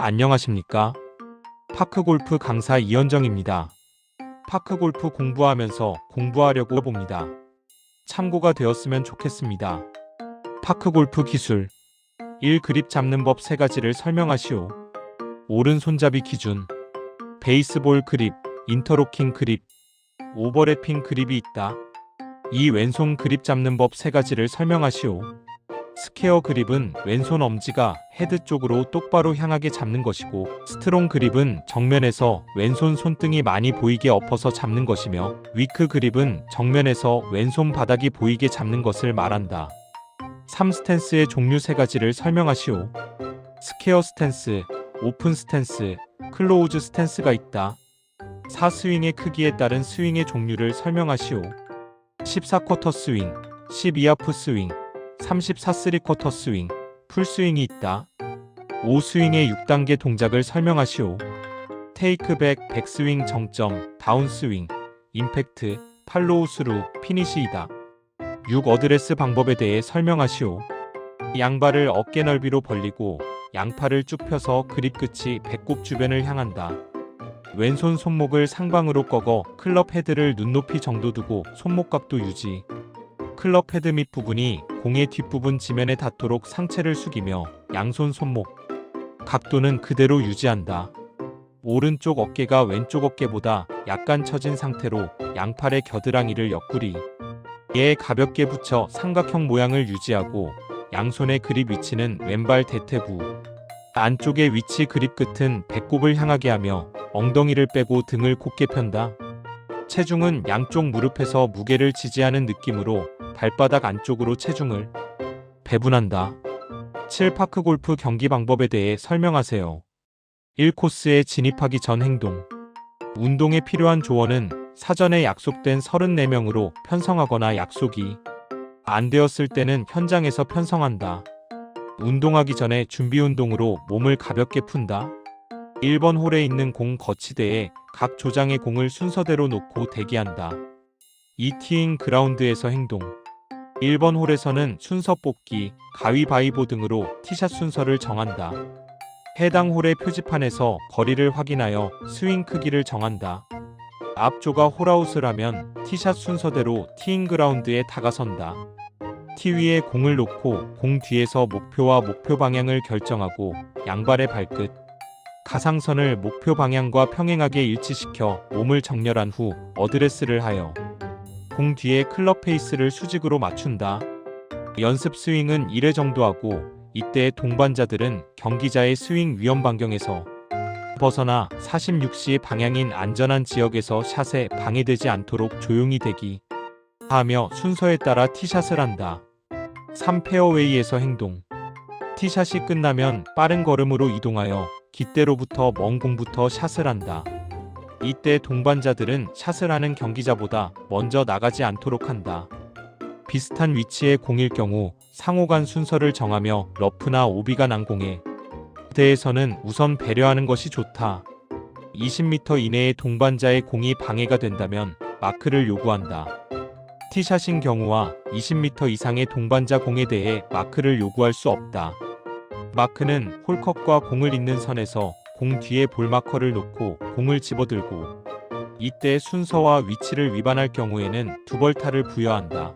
안녕하십니까? 파크골프 강사 이현정입니다. 파크골프 공부하면서 공부하려고 봅니다. 참고가 되었으면 좋겠습니다. 파크골프 기술 1. 그립 잡는 법 3가지를 설명하시오. 오른손잡이 기준 베이스볼 그립, 인터로킹 그립, 오버래핑 그립이 있다. 2. 왼손 그립 잡는 법 3가지를 설명하시오. 스퀘어 그립은 왼손 엄지가 헤드 쪽으로 똑바로 향하게 잡는 것이고, 스트롱 그립은 정면에서 왼손 손등이 많이 보이게 엎어서 잡는 것이며, 위크 그립은 정면에서 왼손 바닥이 보이게 잡는 것을 말한다. 3. 스탠스의 종류 3가지를 설명하시오. 스퀘어 스탠스, 오픈 스탠스, 클로우즈 스탠스가 있다. 4. 스윙의 크기에 따른 스윙의 종류를 설명하시오. 14쿼터 스윙, 12하프 스윙, 34 3쿼터 스윙, 풀스윙이 있다. 5. 스윙의 6단계 동작을 설명하시오. 테이크백, 백스윙 정점, 다운스윙, 임팩트, 팔로우 스루, 피니시이다. 6. 어드레스 방법에 대해 설명하시오. 양발을 어깨 넓이로 벌리고 양팔을 쭉 펴서 그립 끝이 배꼽 주변을 향한다. 왼손 손목을 상방으로 꺾어 클럽 헤드를 눈높이 정도 두고 손목 각도 유지. 클럽 헤드 밑 부분이 공의 뒷부분 지면에 닿도록 상체를 숙이며 양손 손목 각도는 그대로 유지한다. 오른쪽 어깨가 왼쪽 어깨보다 약간 처진 상태로 양팔의 겨드랑이를 옆구리 에 가볍게 붙여 삼각형 모양을 유지하고, 양손의 그립 위치는 왼발 대퇴부 안쪽의 위치, 그립 끝은 배꼽을 향하게 하며 엉덩이를 빼고 등을 곧게 편다. 체중은 양쪽 무릎에서 무게를 지지하는 느낌으로 발바닥 안쪽으로 체중을 배분한다. 7. 파크골프 경기 방법에 대해 설명하세요. 1. 코스에 진입하기 전 행동. 운동에 필요한 조언은 사전에 약속된 34명으로 편성하거나 약속이 안 되었을 때는 현장에서 편성한다. 운동하기 전에 준비운동으로 몸을 가볍게 푼다. 1번 홀에 있는 공 거치대에 각 조장의 공을 순서대로 놓고 대기한다. 2. 티잉 그라운드에서 행동. 1번 홀에서는 순서 뽑기, 가위바위보 등으로 티샷 순서를 정한다. 해당 홀의 표지판에서 거리를 확인하여 스윙 크기를 정한다. 앞조가 홀아웃을 하면 티샷 순서대로 티잉 그라운드에 다가선다. 티 위에 공을 놓고 공 뒤에서 목표와 목표 방향을 결정하고, 양발의 발끝, 가상선을 목표 방향과 평행하게 일치시켜 몸을 정렬한 후 어드레스를 하여 공 뒤에 클럽 페이스를 수직으로 맞춘다. 연습 스윙은 1회 정도 하고, 이때 동반자들은 경기자의 스윙 위험 반경에서 벗어나 46시 방향인 안전한 지역에서 샷에 방해되지 않도록 조용히 대기하며 순서에 따라 티샷을 한다. 3. 페어웨이에서 행동. 티샷이 끝나면 빠른 걸음으로 이동하여 깃대로부터 먼 공부터 샷을 한다. 이때 동반자들은 샷을 하는 경기자보다 먼저 나가지 않도록 한다. 비슷한 위치의 공일 경우 상호간 순서를 정하며 러프나 오비가 난 공에 대해서는 우선 배려하는 것이 좋다. 20m 이내의 동반자의 공이 방해가 된다면 마크를 요구한다. 티샷인 경우와 20m 이상의 동반자 공에 대해 마크를 요구할 수 없다. 마크는 홀컵과 공을 잇는 선에서 공 뒤에 볼마커를 놓고 공을 집어들고, 이때 순서와 위치를 위반할 경우에는 두벌타를 부여한다.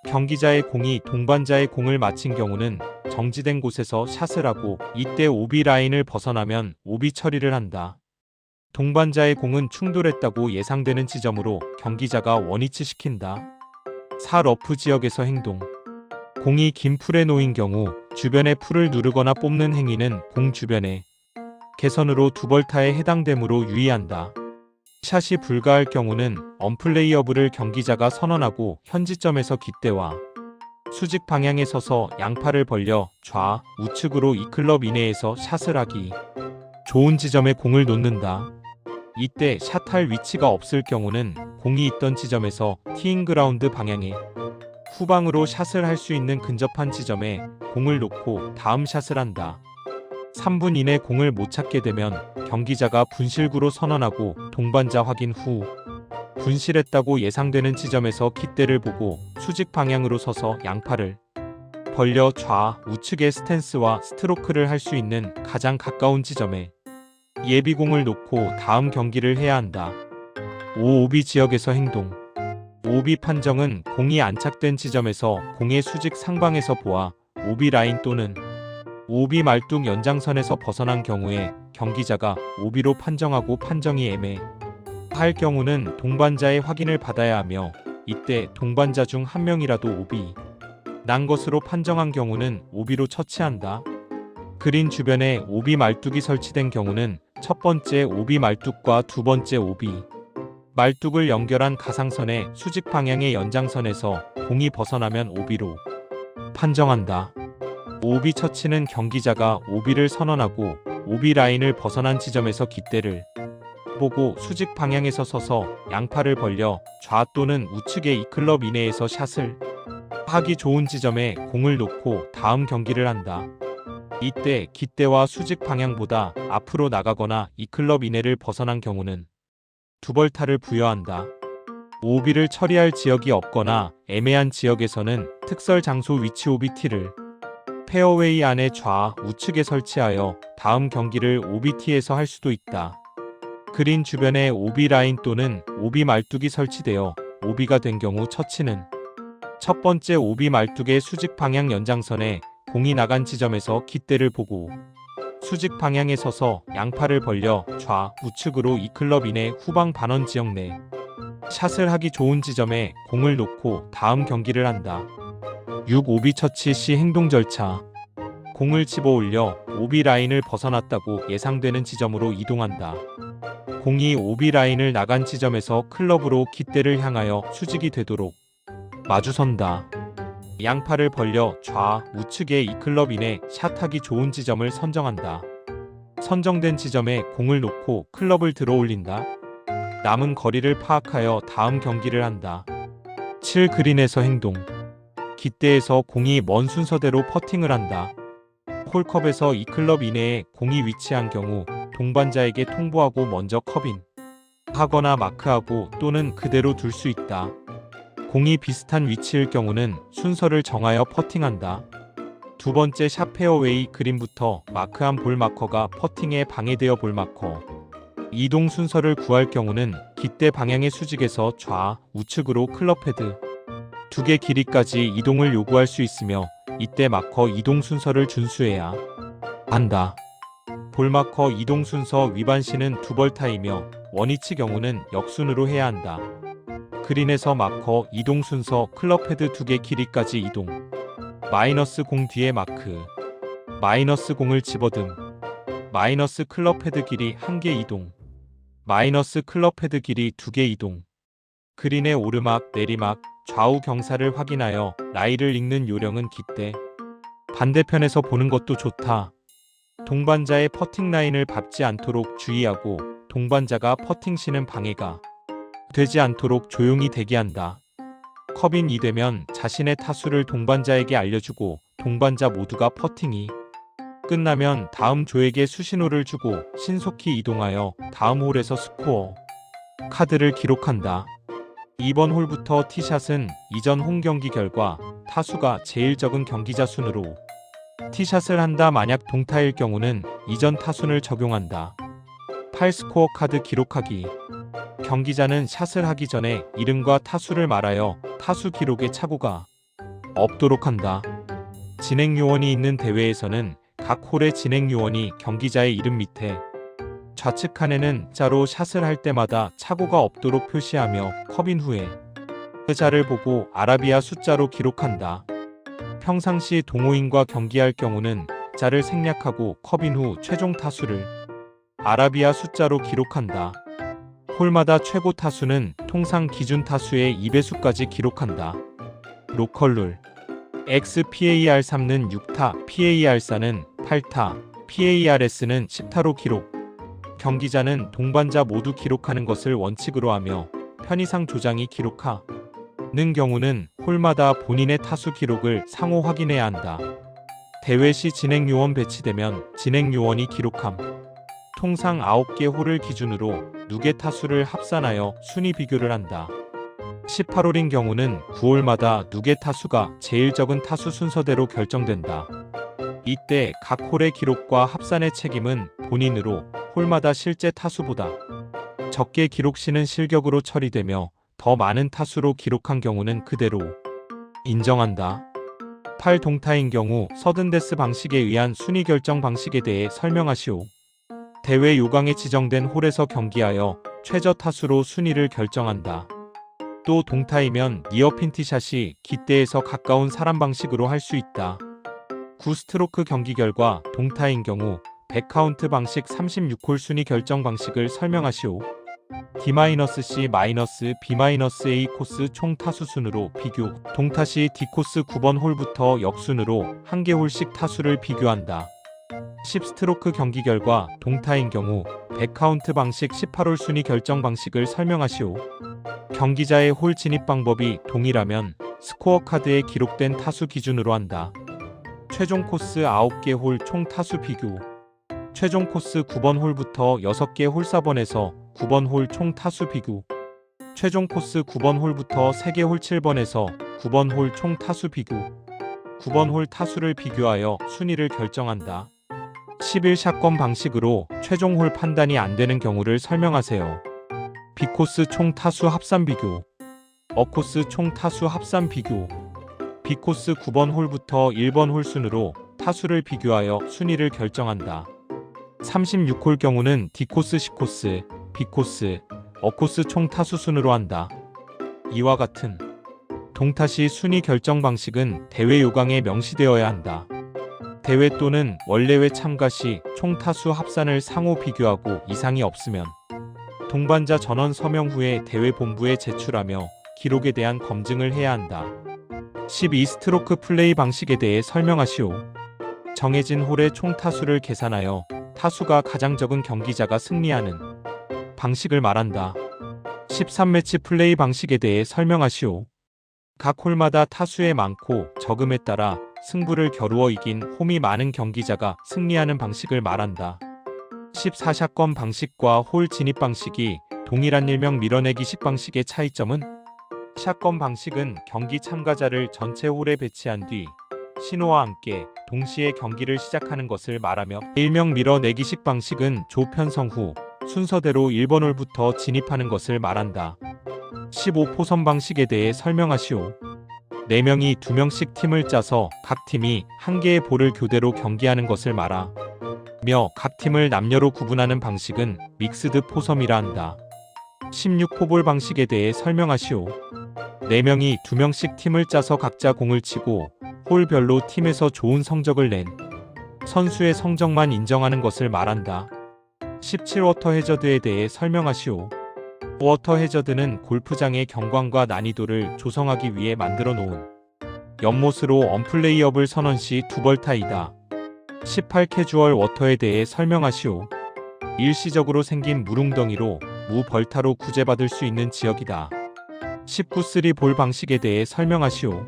경기자의 공이 동반자의 공을 맞힌 경우는 정지된 곳에서 샷을 하고, 이때 오비 라인을 벗어나면 오비 처리를 한다. 동반자의 공은 충돌했다고 예상되는 지점으로 경기자가 원위치시킨다. 4. 러프 지역에서 행동. 공이 긴 풀에 놓인 경우 주변의 풀을 누르거나 뽑는 행위는 공 주변의 개선으로 두벌타에 해당되므로 유의한다. 샷이 불가할 경우는 언플레이어블을 경기자가 선언하고 현지점에서 깃대와 수직 방향에 서서 양팔을 벌려 좌, 우측으로 이 클럽 이내에서 샷을 하기 좋은 지점에 공을 놓는다. 이때 샷할 위치가 없을 경우는 공이 있던 지점에서 티잉 그라운드 방향에 후방으로 샷을 할 수 있는 근접한 지점에 공을 놓고 다음 샷을 한다. 3분 이내 공을 못 찾게 되면 경기자가 분실구로 선언하고, 동반자 확인 후 분실했다고 예상되는 지점에서 깃대를 보고 수직 방향으로 서서 양팔을 벌려 좌, 우측의 스탠스와 스트로크를 할 수 있는 가장 가까운 지점에 예비공을 놓고 다음 경기를 해야 한다. 5. 오비 지역에서 행동. 오비 판정은 공이 안착된 지점에서 공의 수직 상방에서 보아 오비 라인 또는 오비 말뚝 연장선에서 벗어난 경우에 경기자가 오비로 판정하고 판정이 애매할 경우는 동반자의 확인을 받아야 하며, 이때 동반자 중 한 명이라도 오비 난 것으로 판정한 경우는 오비로 처치한다. 그린 주변에 오비 말뚝이 설치된 경우는 첫 번째 오비 말뚝과 두 번째 오비 말뚝을 연결한 가상선의 수직 방향의 연장선에서 공이 벗어나면 오비로 판정한다. 오비 처치는 경기자가 오비를 선언하고 오비 라인을 벗어난 지점에서 깃대를 보고 수직 방향에서 서서 양팔을 벌려 좌 또는 우측의 이 클럽 이내에서 샷을 하기 좋은 지점에 공을 놓고 다음 경기를 한다. 이때 깃대와 수직 방향보다 앞으로 나가거나 이 클럽 이내를 벗어난 경우는 두벌타를 부여한다. 오비를 처리할 지역이 없거나 애매한 지역에서는 특설 장소 위치 오비티를 페어웨이 안에 좌, 우측에 설치하여 다음 경기를 오비티에서 할 수도 있다. 그린 주변에 오비 라인 또는 오비 말뚝이 설치되어 오비가 된 경우 처치는 첫 번째 오비 말뚝의 수직 방향 연장선에 공이 나간 지점에서 깃대를 보고 수직 방향에 서서 양팔을 벌려 좌, 우측으로 이 클럽 이내 후방 반원 지역 내 샷을 하기 좋은 지점에 공을 놓고 다음 경기를 한다. 6. 오비 처치 시 행동 절차. 공을 집어 올려 오비 라인을 벗어났다고 예상되는 지점으로 이동한다. 공이 오비 라인을 나간 지점에서 클럽으로 깃대를 향하여 수직이 되도록 마주선다. 양팔을 벌려 좌, 우측의 이 클럽 이내 샷하기 좋은 지점을 선정한다. 선정된 지점에 공을 놓고 클럽을 들어 올린다. 남은 거리를 파악하여 다음 경기를 한다. 7. 그린에서 행동. 깃대에서 공이 먼 순서대로 퍼팅을 한다. 홀컵에서 이 클럽 이내에 공이 위치한 경우 동반자에게 통보하고 먼저 컵인 하거나 마크하고 또는 그대로 둘 수 있다. 공이 비슷한 위치일 경우는 순서를 정하여 퍼팅한다. 두 번째 샷 페어웨이 그린부터 마크한 볼 마커가 퍼팅에 방해되어 볼 마커 이동 순서를 구할 경우는 깃대 방향의 수직에서 좌, 우측으로 클럽 헤드 2개 길이까지 이동을 요구할 수 있으며, 이때 마커 이동 순서를 준수해야 한다. 볼 마커 이동 순서 위반 시는 두벌타이며 원위치 경우는 역순으로 해야 한다. 그린에서 마커 이동 순서 클럽 헤드 2개 길이까지 이동. 마이너스 공 뒤에 마크. 마이너스 공을 집어듬. 마이너스 클럽 헤드 길이 1개 이동. 마이너스 클럽 헤드 길이 2개 이동. 그린의 오르막, 내리막, 좌우 경사를 확인하여 라이를 읽는 요령은 깃대 반대편에서 보는 것도 좋다. 동반자의 퍼팅 라인을 밟지 않도록 주의하고 동반자가 퍼팅 시는 방해가 되지 않도록 조용히 대기한다. 컵인이 되면 자신의 타수를 동반자에게 알려주고 동반자 모두가 퍼팅이 끝나면 다음 조에게 수신호를 주고 신속히 이동하여 다음 홀에서 스코어 카드를 기록한다. 이번 홀부터 티샷은 이전 홈 경기 결과 타수가 제일 적은 경기자 순으로 티샷을 한다. 만약 동타일 경우는 이전 타순을 적용한다. 8. 스코어 카드 기록하기. 경기자는 샷을 하기 전에 이름과 타수를 말하여 타수 기록에 착오가 없도록 한다. 진행 요원이 있는 대회에서는 각 홀의 진행 요원이 경기자의 이름 밑에 좌측 칸에는 자로 샷을 할 때마다 착오가 없도록 표시하며 컵인 후에 그 자를 보고 아라비아 숫자로 기록한다. 평상시 동호인과 경기할 경우는 자를 생략하고 컵인 후 최종 타수를 아라비아 숫자로 기록한다. 홀마다 최고 타수는 통상 기준 타수의 2배수까지 기록한다. 로컬룰 XPAR3는 6타, PAR4는 8타, PARS는 10타로 기록. 경기자는 동반자 모두 기록하는 것을 원칙으로 하며 편의상 조장이 기록하는 경우는 홀마다 본인의 타수 기록을 상호 확인해야 한다. 대회 시 진행요원 배치되면 진행요원이 기록함. 통상 9개 홀을 기준으로 누계 타수를 합산하여 순위 비교를 한다. 18홀인 경우는 9홀마다 누계 타수가 제일 적은 타수 순서대로 결정된다. 이때 각 홀의 기록과 합산의 책임은 본인으로 홀마다 실제 타수보다 적게 기록 시는 실격으로 처리되며 더 많은 타수로 기록한 경우는 그대로 인정한다. 8. 동타인 경우 서든데스 방식에 의한 순위 결정 방식에 대해 설명하시오. 대회 요강에 지정된 홀에서 경기하여 최저 타수로 순위를 결정한다. 또 동타이면 니어 핀티샷이 기대에서 가까운 사람 방식으로 할 수 있다. 9. 스트로크 경기 결과 동타인 경우 100카운트 방식 36홀 순위 결정 방식을 설명하시오. D-C-B-A 코스 총 타수 순으로 비교. 동타시 D 코스 9번 홀부터 역순으로 한 개 홀씩 타수를 비교한다. 10. 스트로크 경기 결과 동타인 경우 100카운트 방식 18홀 순위 결정 방식을 설명하시오. 경기자의 홀 진입 방법이 동일하면 스코어 카드에 기록된 타수 기준으로 한다. 최종 코스 9개 홀 총 타수 비교. 최종 코스 9번 홀부터 6개 홀 4번에서 9번 홀 총 타수 비교. 최종 코스 9번 홀부터 3개 홀 7번에서 9번 홀 총 타수 비교. 9번 홀 타수를 비교하여 순위를 결정한다. 11. 샷건 방식으로 최종 홀 판단이 안 되는 경우를 설명하세요. B코스 총 타수 합산 비교. A코스 총 타수 합산 비교. B코스 9번 홀부터 1번 홀 순으로 타수를 비교하여 순위를 결정한다. 36홀 경우는 D코스, C코스, B코스, A코스 총 타수 순으로 한다. 이와 같은 동타시 순위 결정 방식은 대회 요강에 명시되어야 한다. 대회 또는 원래회 참가 시 총 타수 합산을 상호 비교하고 이상이 없으면 동반자 전원 서명 후에 대회 본부에 제출하며 기록에 대한 검증을 해야 한다. 12. 스트로크 플레이 방식에 대해 설명하시오. 정해진 홀의 총 타수를 계산하여 타수가 가장 적은 경기자가 승리하는 방식을 말한다. 13. 매치 플레이 방식에 대해 설명하시오. 각 홀마다 타수의 많고 적음에 따라 승부를 겨루어 이긴 홈이 많은 경기자가 승리하는 방식을 말한다. 14. 샷건 방식과 홀 진입 방식이 동일한 일명 밀어내기식 방식의 차이점은 샷건 방식은 경기 참가자를 전체 홀에 배치한 뒤 신호와 함께 동시에 경기를 시작하는 것을 말하며 일명 밀어내기식 방식은 조 편성 후 순서대로 1번 홀부터 진입하는 것을 말한다. 15. 포선 방식에 대해 설명하시오. 4명이 2명씩 팀을 짜서 각 팀이 한 개의 볼을 교대로 경기하는 것을 말하며 각 팀을 남녀로 구분하는 방식은 믹스드 포섬이라 한다. 16. 포볼 방식에 대해 설명하시오. 4명이 2명씩 팀을 짜서 각자 공을 치고 홀별로 팀에서 좋은 성적을 낸 선수의 성적만 인정하는 것을 말한다. 17. 워터 해저드에 대해 설명하시오. 워터 해저드는 골프장의 경관과 난이도를 조성하기 위해 만들어 놓은 연못으로 언플레이업을 선언 시 두벌타이다. 18. 캐주얼 워터에 대해 설명하시오. 일시적으로 생긴 물웅덩이로 무벌타로 구제받을 수 있는 지역이다. 19. 3볼 방식에 대해 설명하시오.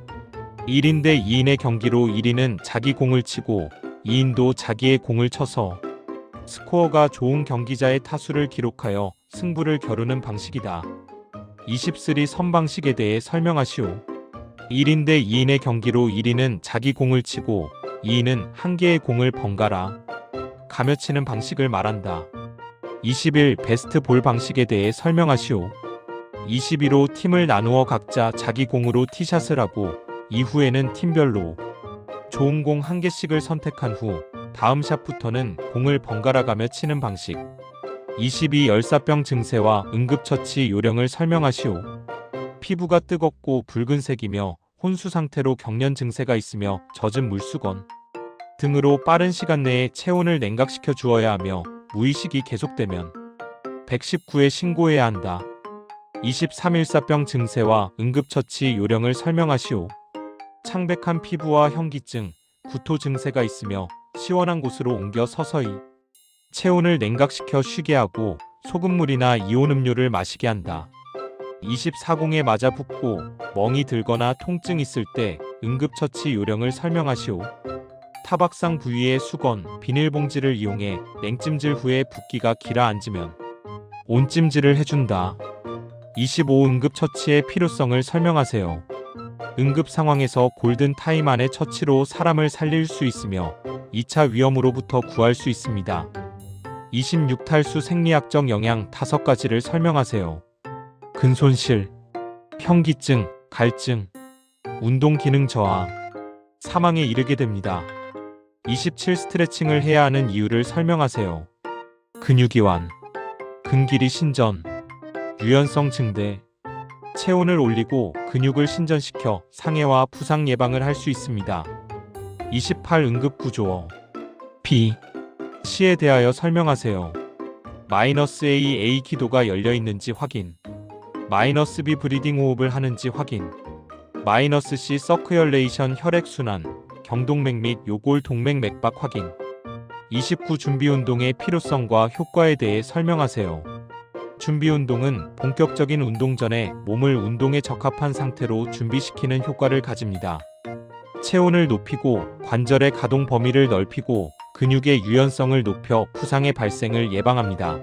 1인 대 2인의 경기로 1인은 자기 공을 치고 2인도 자기의 공을 쳐서 스코어가 좋은 경기자의 타수를 기록하여 승부를 겨루는 방식이다. 23. 선 방식에 대해 설명하시오. 1인 대 2인의 경기로 1인은 자기 공을 치고 2인은 한 개의 공을 번갈아 가며 치는 방식을 말한다. 21. 베스트 볼 방식에 대해 설명하시오. 22로 팀을 나누어 각자 자기 공으로 티샷을 하고 이후에는 팀별로 좋은 공 한 개씩을 선택한 후 다음 샷부터는 공을 번갈아 가며 치는 방식. 22. 열사병 증세와 응급처치 요령을 설명하시오. 피부가 뜨겁고 붉은색이며 혼수 상태로 경련 증세가 있으며 젖은 물수건 등으로 빠른 시간 내에 체온을 냉각시켜 주어야 하며 무의식이 계속되면 119에 신고해야 한다. 23. 일사병 증세와 응급처치 요령을 설명하시오. 창백한 피부와 현기증, 구토 증세가 있으며 시원한 곳으로 옮겨 서서히 체온을 냉각시켜 쉬게 하고 소금물이나 이온 음료를 마시게 한다. 24공에 맞아 붓고 멍이 들거나 통증 있을 때 응급처치 요령을 설명하시오. 타박상 부위의 수건, 비닐봉지를 이용해 냉찜질 후에 붓기가 기라 앉으면 온찜질을 해준다. 25. 응급처치의 필요성을 설명하세요. 응급 상황에서 골든 타임 안에 처치로 사람을 살릴 수 있으며 2차 위험으로부터 구할 수 있습니다. 26. 탈수 생리학적 영향 5가지를 설명하세요. 근손실, 현기증, 갈증, 운동 기능 저하, 사망에 이르게 됩니다. 27. 스트레칭을 해야 하는 이유를 설명하세요. 근육이완, 근길이 신전, 유연성 증대, 체온을 올리고 근육을 신전시켜 상해와 부상 예방을 할 수 있습니다. 28. 응급구조 B, C에 대하여 설명하세요. -A 기도가 열려 있는지 확인. -B 브리딩 호흡을 하는지 확인. -C 서큐얼레이션 혈액순환, 경동맥 및 요골 동맥 맥박 확인. 29. 준비운동의 필요성과 효과에 대해 설명하세요. 준비운동은 본격적인 운동 전에 몸을 운동에 적합한 상태로 준비시키는 효과를 가집니다. 체온을 높이고 관절의 가동 범위를 넓히고 근육의 유연성을 높여 부상의 발생을 예방합니다.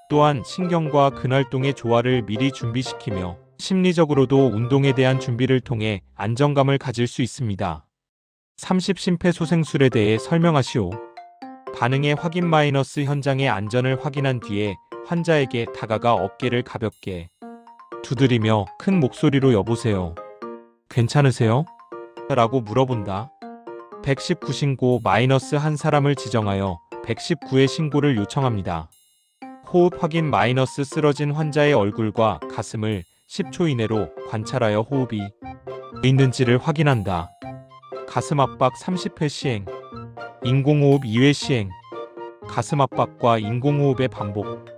또한 신경과 근활동의 조화를 미리 준비시키며 심리적으로도 운동에 대한 준비를 통해 안정감을 가질 수 있습니다. 30. 심폐소생술에 대해 설명하시오. 반응의 확인 현장의 안전을 확인한 뒤에 환자에게 다가가 어깨를 가볍게 두드리며 큰 목소리로 여보세요. 괜찮으세요? 라고 물어본다. 119 신고 -한 사람을 지정하여 119에 신고를 요청합니다. 호흡 확인 쓰러진 환자의 얼굴과 가슴을 10초 이내로 관찰하여 호흡이 있는지를 확인한다. 가슴 압박 30회 시행, 인공호흡 2회 시행, 가슴 압박과 인공호흡의 반복,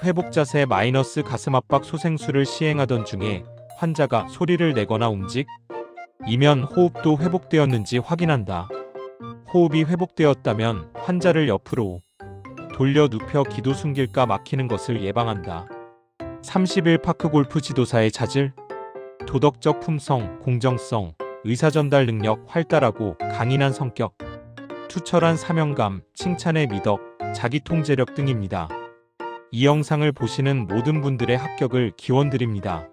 회복 자세 가슴 압박 소생술을 시행하던 중에 환자가 소리를 내거나 이면 호흡도 회복되었는지 확인한다. 호흡이 회복되었다면 환자를 옆으로 돌려 눕혀 기도 숨길까 막히는 것을 예방한다. 31. 파크골프 지도사의 자질, 도덕적 품성, 공정성, 의사전달 능력, 활달하고 강인한 성격, 투철한 사명감, 칭찬의 미덕, 자기통제력 등입니다. 이 영상을 보시는 모든 분들의 합격을 기원드립니다.